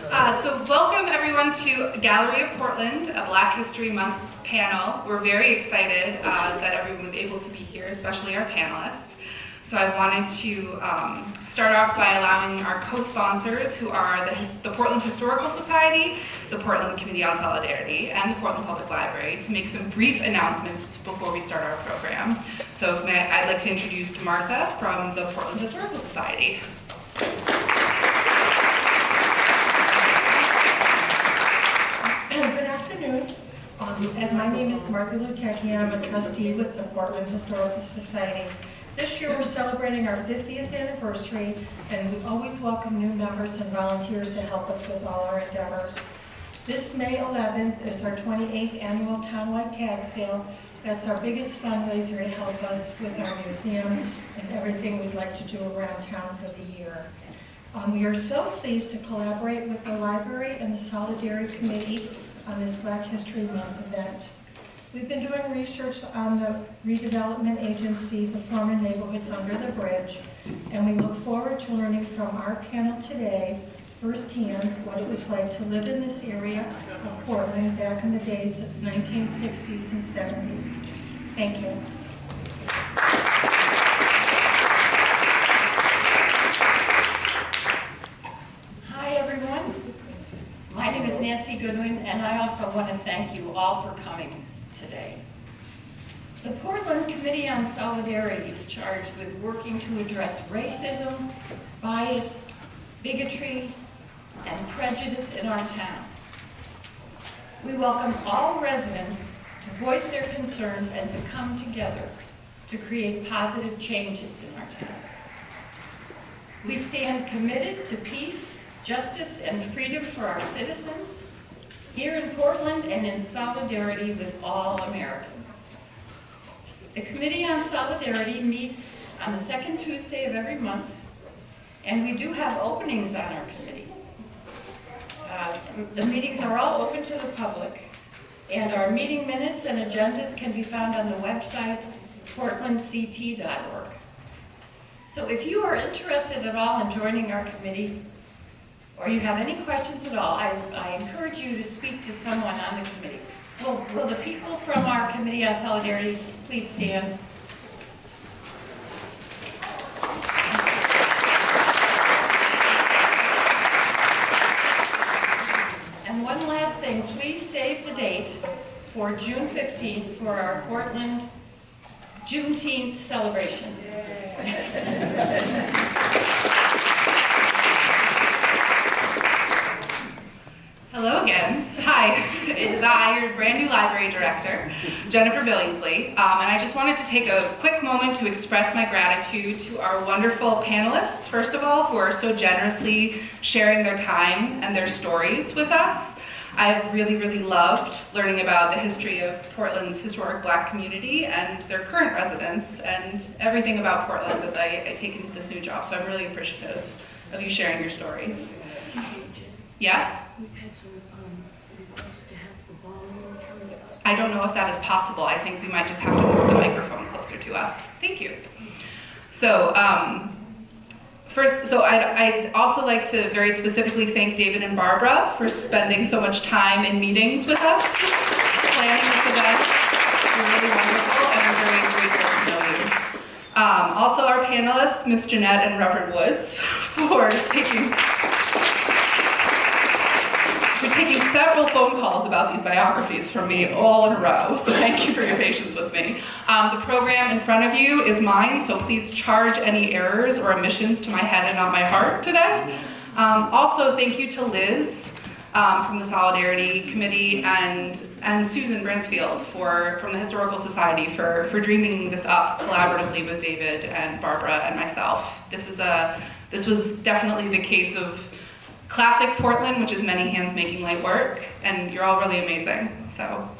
So welcome everyone to Gallery of Portland, a Black History Month panel. We're very excited that everyone was able to be here, especially our panelists. So I wanted to start off by allowing our co-sponsors, who are the Portland Historical Society, the Portland Committee on Solidarity, and the Portland Public Library, to make some brief announcements before we start our program. So I'd like to introduce Martha from the Portland Historical Society. Good afternoon, and my name is Martha Lutecki. I'm a trustee with the Portland Historical Society. This year we're celebrating our 50th anniversary, and we always welcome new members and volunteers to help us with all our endeavors. This May 11th is our 28th annual townwide tag sale. That's our biggest fundraiser to help us with our museum and everything we'd like to do around town for the year. We are so pleased to collaborate with the library and the Solidarity Committee on this Black History Month event. We've been doing research on the redevelopment agency, the former neighborhoods under the bridge, and we look forward to learning from our panel today firsthand what it was like to live in this area of Portland back in the days of the 1960s and 70s. Thank you. My name is Nancy Goodwin, and I also want to thank you all for coming today. The Portland Committee on Solidarity is charged with working to address racism, bias, bigotry, and prejudice in our town. We welcome all residents to voice their concerns and to come together to create positive changes in our town. We stand committed to peace, justice, and freedom for our citizens here in Portland and in solidarity with all Americans. The Committee on Solidarity meets on the second Tuesday of every month, and we do have openings on our committee. The meetings are all open to the public, and our meeting minutes and agendas can be found on the website portlandct.org. So if you are interested at all in joining our committee, or you have any questions at all, I encourage you to speak to someone on the committee. Will the people from our Committee on Solidarity please stand? And one last thing, please save the date for June 15th for our Portland Juneteenth celebration. Hello again. Hi, it is I, your brand new library director, Jennifer Billingsley, and I just wanted to take a quick moment to express my gratitude to our wonderful panelists, first of all, who are so generously sharing their time and their stories with us. I've really loved learning about the history of Portland's historic Black community and their current residents and everything about Portland as I take into this new job, so I'm really appreciative of you sharing your stories. Yes? We've had some requests to have the volume turned up. I don't know if that is possible. I think we might just have to move the microphone closer to us. Thank you. So, I'd also like to very specifically thank David and Barbara for spending so much time in meetings with us, planning this event. You're really wonderful, and I'm very grateful to know you. Also, our panelists, Ms. Jeanette and Reverend Woods, for taking several phone calls about these biographies from me all in a row, so thank you for your patience with me. The program in front of you is mine, so please charge any errors or omissions to my head and not my heart today. Also, thank you to Liz from the Solidarity Committee and Susan Bransfield from the Historical Society for dreaming this up collaboratively with David and Barbara and myself. This was definitely the case of classic Portland, which is many hands making light work, and you're all really amazing. So,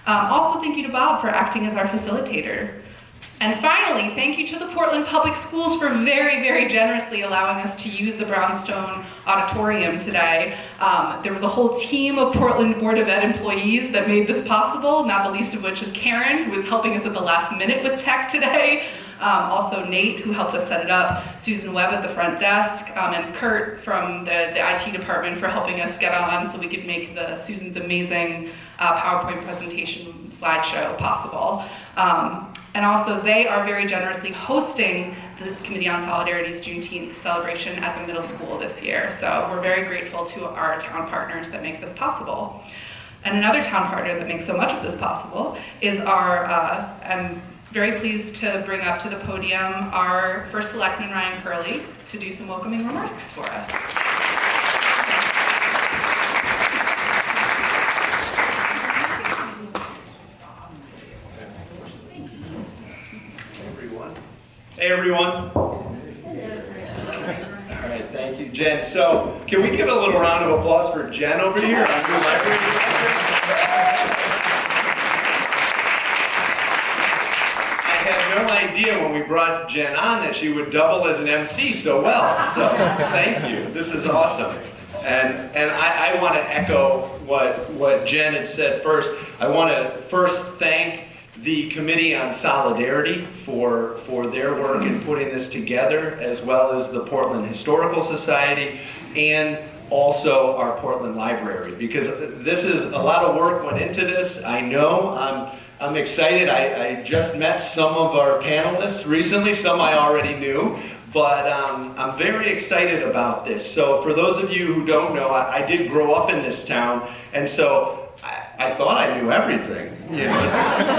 also thank you to Bob for acting as our facilitator. And finally, thank you to the Portland Public Schools for very generously allowing us to use the Brownstone auditorium today. There was a whole team of Portland Board of Ed employees that made this possible, not the least of which is Karen, who was helping us at the last minute with tech today. Also Nate, who helped us set it up, Susan Webb at the front desk, and Kurt from the IT department for helping us get on so we could make Susan's amazing PowerPoint presentation slideshow possible. And also they are very generously hosting the Committee on Solidarity's Juneteenth celebration at the middle school this year. So we're very grateful to our town partners that make this possible. And another town partner that makes so much of this possible is I'm very pleased to bring up to the podium our first Selectman, Ryan Curley, to do some welcoming remarks for us. Hey everyone. All right, thank you, Jen. So, can we give a little round of applause for Jen over here? Our new library director? I had no idea when we brought Jen on that she would double as an MC so well. So, thank you. This is awesome. And I want to echo what Jen had said first. I want to first thank the Committee on Solidarity for their work in putting this together, as well as the Portland Historical Society and also our Portland Library, because this is a lot of work went into this. I know I'm excited. I just met some of our panelists recently, some I already knew, but I'm very excited about this. So for those of you who don't know, I did grow up in this town, and so I thought I knew everything,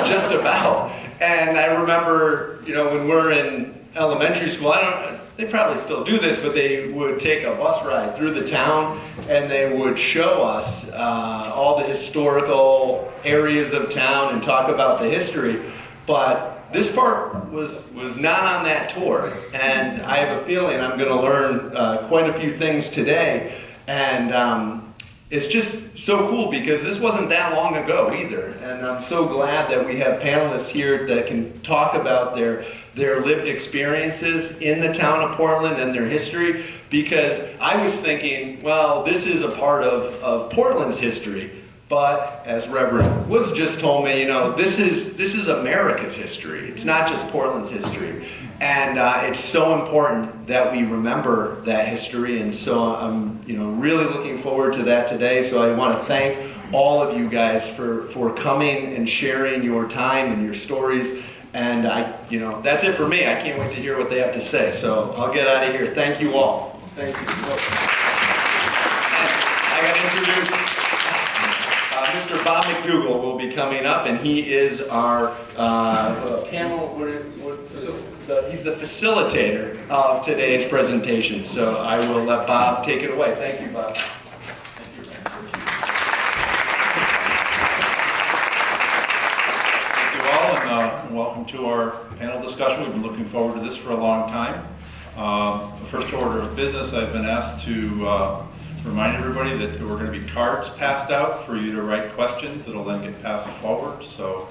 just about. And I remember, when we're in elementary school, they probably still do this, but they would take a bus ride through the town and they would show us all the historical areas of town and talk about the history. But this part was not on that tour. And I have a feeling I'm going to learn quite a few things today. And it's just so cool because this wasn't that long ago either, and I'm so glad that we have panelists here that can talk about their lived experiences in the town of Portland and their history, because I was thinking, well, this is a part of Portland's history, but as Reverend Woods just told me, this is America's history. It's not just Portland's history. And it's so important that we remember that history, and so I'm really looking forward to that today. So I want to thank all of you guys for coming and sharing your time and your stories. And that's it for me. I can't wait to hear what they have to say. So I'll get out of here. Thank you all. Thank you. I got to introduce Mr. Bob McDougall will be coming up, and he is our panel. He's the facilitator of today's presentation. So I will let Bob take it away. Thank you, Bob. Thank you all, and welcome to our panel discussion. We've been looking forward to this for a long time. The first order of business, I've been asked to remind everybody that there were going to be cards passed out for you to write questions that'll then get passed forward. So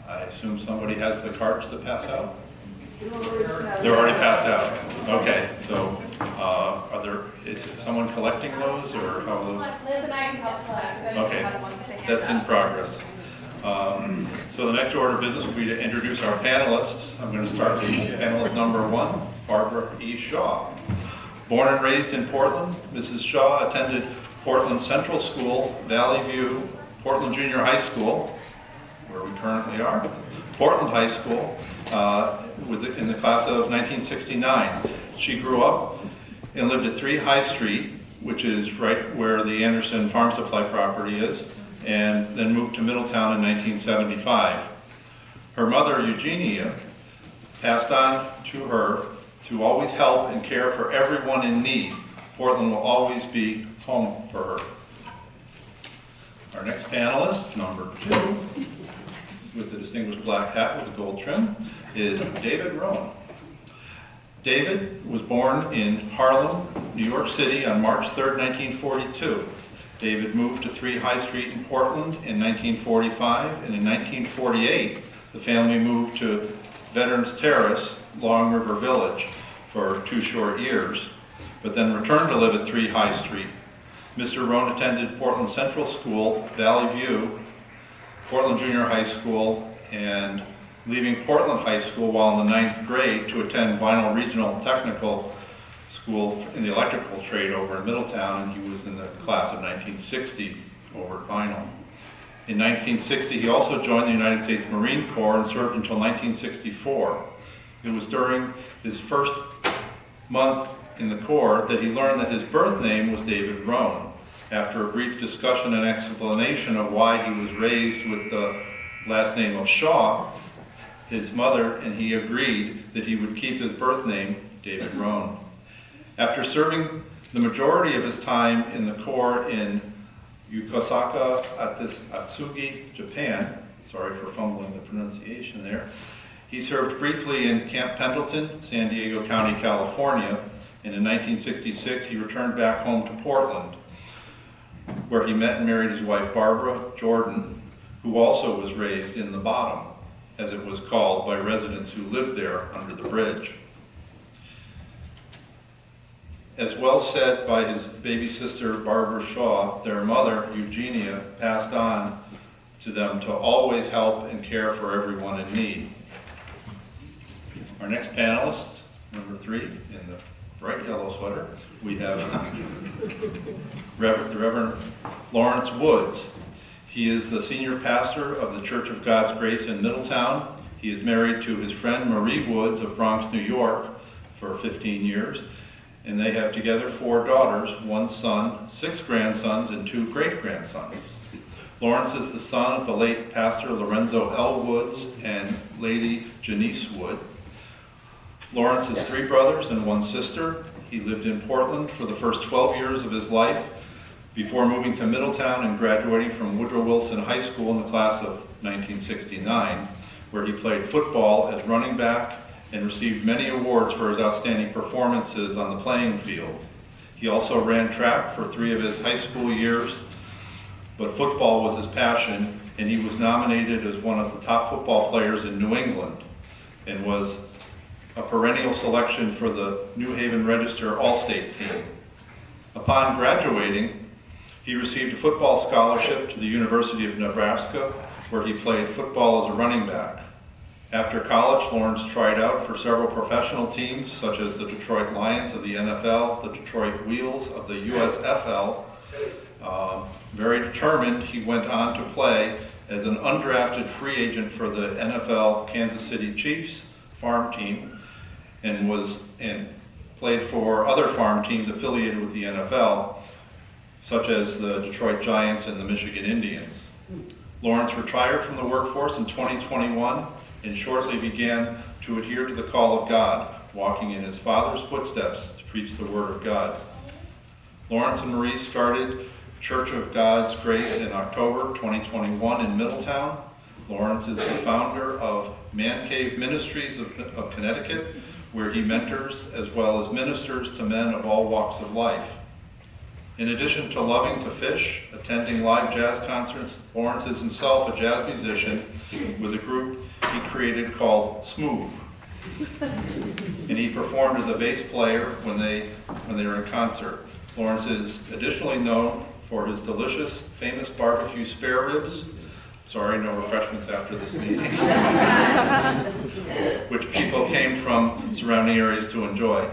I assume somebody has the cards to pass out? They're already passed out. Okay, so is someone collecting those, or how those? Liz and I can help collect. Okay, that's in progress. So the next order of business will be to introduce our panelists. I'm going to start with panelist number 1, Barbara E. Shaw. Born and raised in Portland, Mrs. Shaw attended Portland Central School, Valley View, Portland Junior High School, where we currently are, Portland High School, in the class of 1969. She grew up and lived at 3 High Street, which is right where the Anderson Farm Supply property is, and then moved to Middletown in 1975. Her mother, Eugenia, passed on to her to always help and care for everyone in need. Portland will always be home for her. Our next panelist, number 2, with the distinguished black hat with the gold trim, is David Rowan. David was born in Harlem, New York City on March 3rd, 1942. David moved to 3 High Street in Portland in 1945, and in 1948, the family moved to Veterans Terrace, Long River Village, for 2 short years, but then returned to live at 3 High Street. Mr. Rowan attended Portland Central School, Valley View, Portland Junior High School, and leaving Portland High School while in the 9th grade to attend Vinyl Regional Technical School in the electrical trade over in Middletown, and he was in the class of 1960 over at Vinyl. In 1960, he also joined the United States Marine Corps and served until 1964. It was during his first month in the Corps that he learned that his birth name was David Roan. After a brief discussion and explanation of why he was raised with the last name of Shaw, his mother and he agreed that he would keep his birth name, David Roan. After serving the majority of his time in the Corps in Yokosuka, Atsugi, Japan, sorry for fumbling the pronunciation there, he served briefly in Camp Pendleton, San Diego County, California, and in 1966 he returned back home to Portland, where he met and married his wife Barbara Jordan, who also was raised in the Bottom, as it was called by residents who lived there under the bridge. As well said by his baby sister Barbara Shaw, their mother Eugenia passed on to them to always help and care for everyone in need. Our next panelist, number 3, in the bright yellow sweater, we have Reverend Lawrence Woods. He is the senior pastor of the Church of God's Grace in Middletown. He is married to his friend Marie Woods of Bronx, New York for 15 years. And they have together 4 daughters, 1 son, 6 grandsons, and 2 great-grandsons. Lawrence is the son of the late Pastor Lorenzo L. Woods and Lady Janice Wood. Lawrence has 3 brothers and 1 sister. He lived in Portland for the first 12 years of his life before moving to Middletown and graduating from Woodrow Wilson High School in the class of 1969, where he played football as running back and received many awards for his outstanding performances on the playing field. He also ran track for 3 of his high school years, but football was his passion, and he was nominated as one of the top football players in New England and was a perennial selection for the New Haven Register All-State team. Upon graduating, he received a football scholarship to the University of Nebraska, where he played football as a running back. After college, Lawrence tried out for several professional teams, such as the Detroit Lions of the NFL, the Detroit Wheels of the USFL. Very determined, he went on to play as an undrafted free agent for the NFL Kansas City Chiefs farm team, and played for other farm teams affiliated with the NFL, such as the Detroit Giants and the Michigan Indians. Lawrence retired from the workforce in 2021 and shortly began to adhere to the call of God, walking in his father's footsteps to preach the Word of God. Lawrence and Marie started Church of God's Grace in October 2021 in Middletown. Lawrence is the founder of Man Cave Ministries of Connecticut, where he mentors as well as ministers to men of all walks of life. In addition to loving to fish, attending live jazz concerts, Lawrence is himself a jazz musician with a group he created called Smooth. And he performed as a bass player when they were in concert. Lawrence is additionally known for his delicious, famous barbecue spare ribs. Sorry, no refreshments after this meeting. Which people came from surrounding areas to enjoy.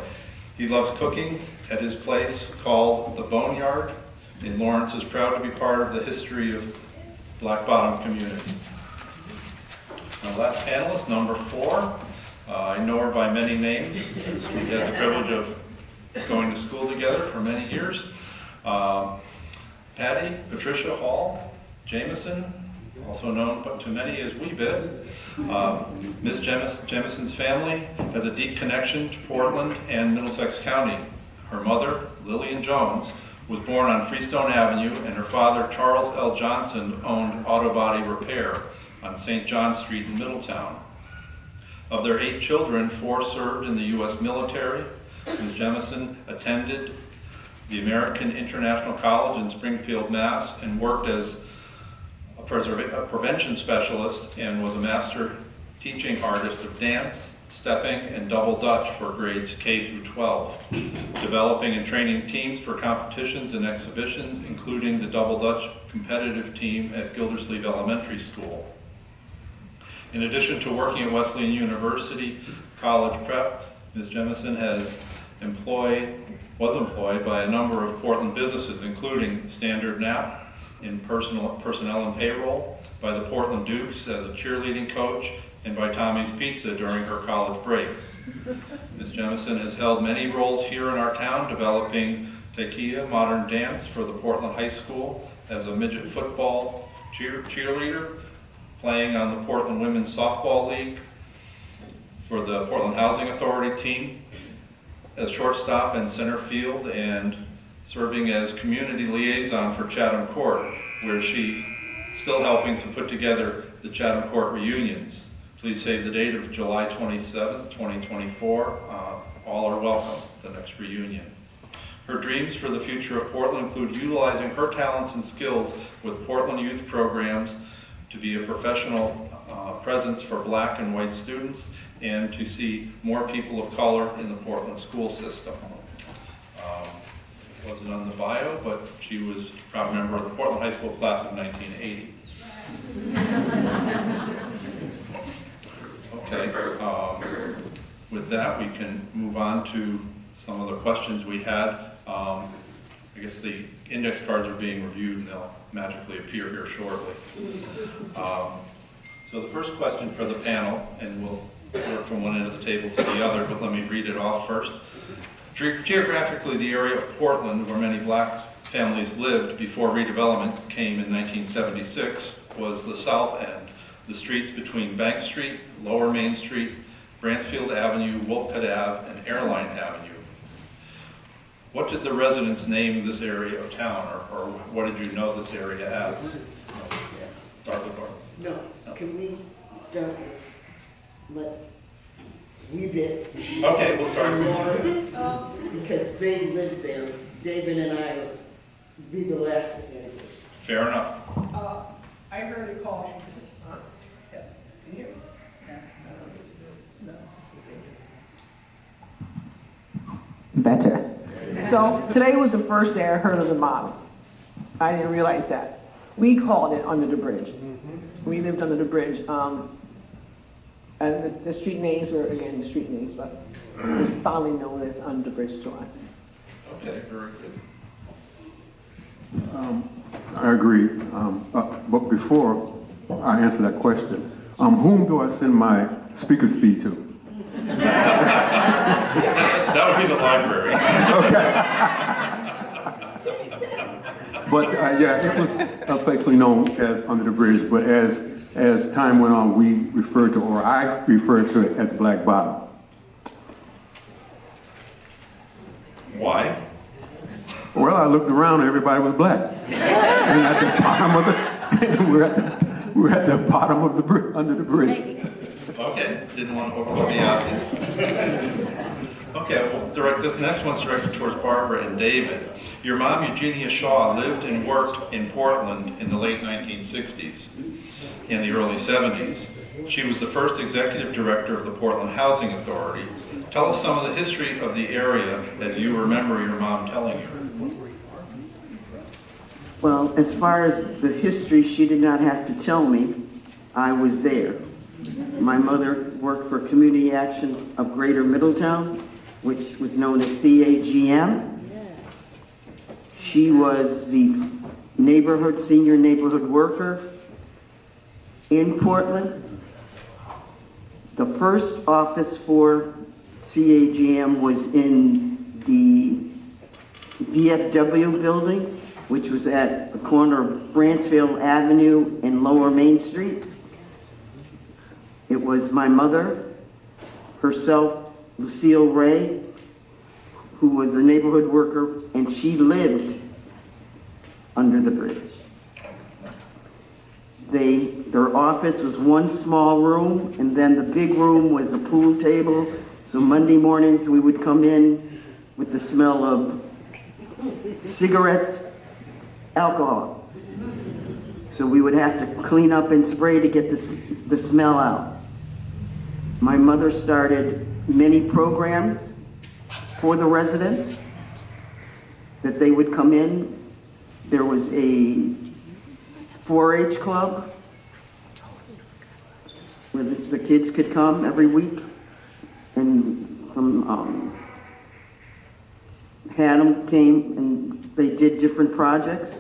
He loves cooking at his place called the Boneyard, and Lawrence is proud to be part of the history of Black Bottom community. Our last panelist, number 4. I know her by many names. We had the privilege of going to school together for many years. Patty Patricia Hall Jameson, also known to many as Wee Bit. Ms. Jamison's family has a deep connection to Portland and Middlesex County. Her mother, Lillian Jones, was born on Freestone Avenue, and her father, Charles L. Johnson, owned Auto Body Repair on St. John Street in Middletown. Of their 8 children, 4 served in the U.S. military. Ms. Jemison attended the American International College in Springfield, Mass., and worked as a prevention specialist and was a master teaching artist of dance, stepping, and double Dutch for grades K through 12, developing and training teams for competitions and exhibitions, including the double Dutch competitive team at Gildersleeve Elementary School. In addition to working at Wesleyan University College Prep, Ms. Jemison was employed by a number of Portland businesses, including Standard Nap in personnel and payroll, by the Portland Dukes as a cheerleading coach, and by Tommy's Pizza during her college breaks. Ms. Jemison has held many roles here in our town, developing Tequila modern dance for the Portland High School as a midget football cheerleader, playing on the Portland Women's Softball League for the Portland Housing Authority team, as shortstop and center field, and serving as community liaison for Chatham Court, where she's still helping to put together the Chatham Court reunions. Please save the date of July 27th, 2024. All are welcome to the next reunion. Her dreams for the future of Portland include utilizing her talents and skills with Portland youth programs to be a professional presence for Black and white students, and to see more people of color in the Portland school system. Wasn't on the bio, but she was a proud member of the Portland High School class of 1980. Okay, with that we can move on to some of the questions we had. I guess the index cards are being reviewed and they'll magically appear here shortly. So the first question for the panel, and we'll work from one end of the table to the other, but let me read it off first. Geographically, the area of Portland where many Black families lived before redevelopment came in 1976 was the south end, the streets between Bank Street, Lower Main Street, Bransfield Avenue, Wolcott Ave, and Airline Avenue. What did the residents name this area of town, or what did you know this area as? Start with Barb. No, can we start with we did. Okay, we'll start with because they lived there. David and I will be the last to answer. Fair enough. I heard it called, this is test. Can you hear me? No. Better. So today was the first day I heard of the model. I didn't realize that. We called it Under the Bridge. We lived under the bridge. And the street names were, again, the street names, but it was finally known as Under the Bridge to us. Okay, very good. I agree. But before I answer that question, whom do I send my speaker's fee to? That would be the library. Okay. But yeah, it was affectionately known as Under the Bridge, but as time went on, we referred to, or I referred to it as Black Bottom. Why? Well, I looked around and everybody was black. And at the bottom of the, we're at the bottom of the bridge, under the bridge. Okay, didn't want to overlook the obvious. Okay, we'll direct this next one's directed towards Barbara and David. Your mom, Eugenia Shaw, lived and worked in Portland in the late 1960s and the early 70s. She was the first executive director of the Portland Housing Authority. Tell us some of the history of the area as you remember your mom telling you. Well, as far as the history, she did not have to tell me. I was there. My mother worked for Community Action of Greater Middletown, which was known as CAGM. She was the senior neighborhood worker in Portland. The first office for CAGM was in the VFW building, which was at the corner of Bransfield Avenue and Lower Main Street. It was my mother, herself, Lucille Ray, who was a neighborhood worker, and she lived under the bridge. Their office was one small room, and then the big room was a pool table. So Monday mornings we would come in with the smell of cigarettes, alcohol. So we would have to clean up and spray to get the smell out. My mother started many programs for the residents that they would come in. There was a 4-H club. where the kids could come every week. And from Haddam came and they did different projects.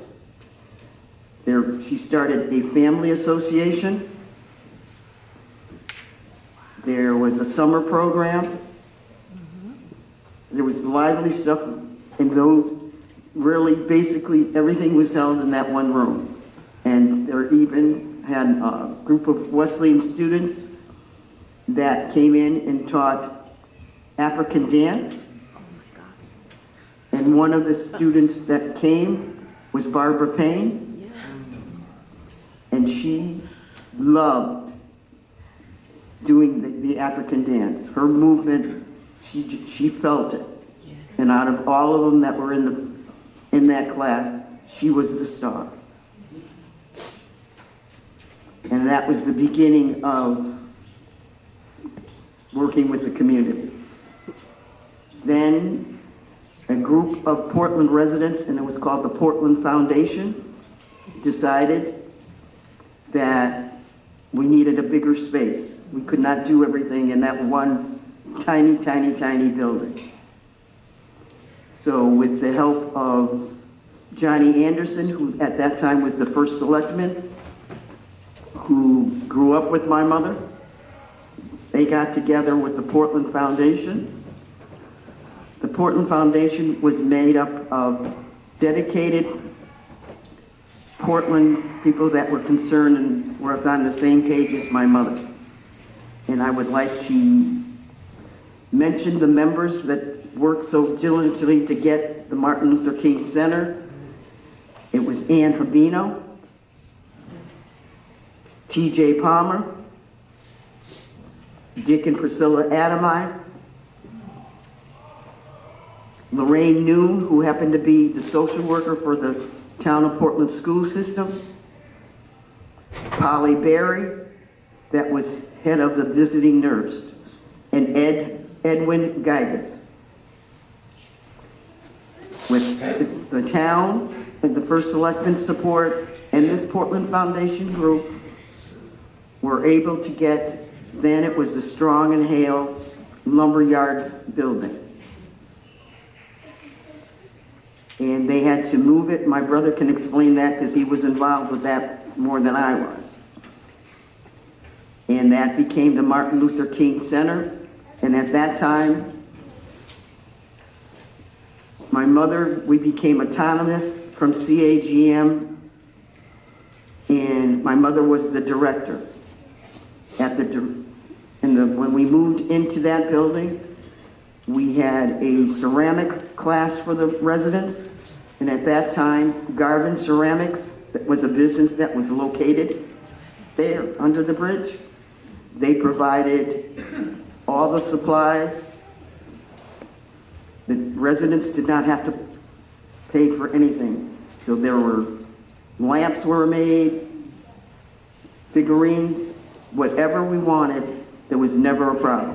She started a family association. There was a summer program. There was lively stuff, and those really basically everything was held in that one room. And there even had a group of Wesleyan students that came in and taught African dance. And one of the students that came was Barbara Payne. And she loved doing the African dance. Her movement, she felt it. And out of all of them that were in that class, she was the star. And that was the beginning of working with the community. Then a group of Portland residents, and it was called the Portland Foundation, decided that we needed a bigger space. We could not do everything in that one tiny, tiny, tiny building. So with the help of Johnny Anderson, who at that time was the first selectman, who grew up with my mother, they got together with the Portland Foundation. The Portland Foundation was made up of dedicated Portland people that were concerned and were on the same page as my mother. And I would like to mention the members that worked so diligently to get the Martin Luther King Center. It was Ann Habino, T.J. Palmer, Dick and Priscilla Adami, Lorraine Noon, who happened to be the social worker for the Town of Portland school system, Polly Berry, that was head of the visiting nurse, and Edwin Geiges. With the town and the first selectman's support and this Portland Foundation group, were able to get, then it was the Strong and Hale lumberyard building. And they had to move it. My brother can explain that because he was involved with that more than I was. And that became the Martin Luther King Center. And at that time, my mother, we became autonomous from CAGM, and my mother was the director. When we moved into that building, we had a ceramic class for the residents, and at that time, Garvin Ceramics, that was a business that was located there under the bridge. They provided all the supplies. The residents did not have to pay for anything. So there were lamps were made, figurines, whatever we wanted, there was never a problem.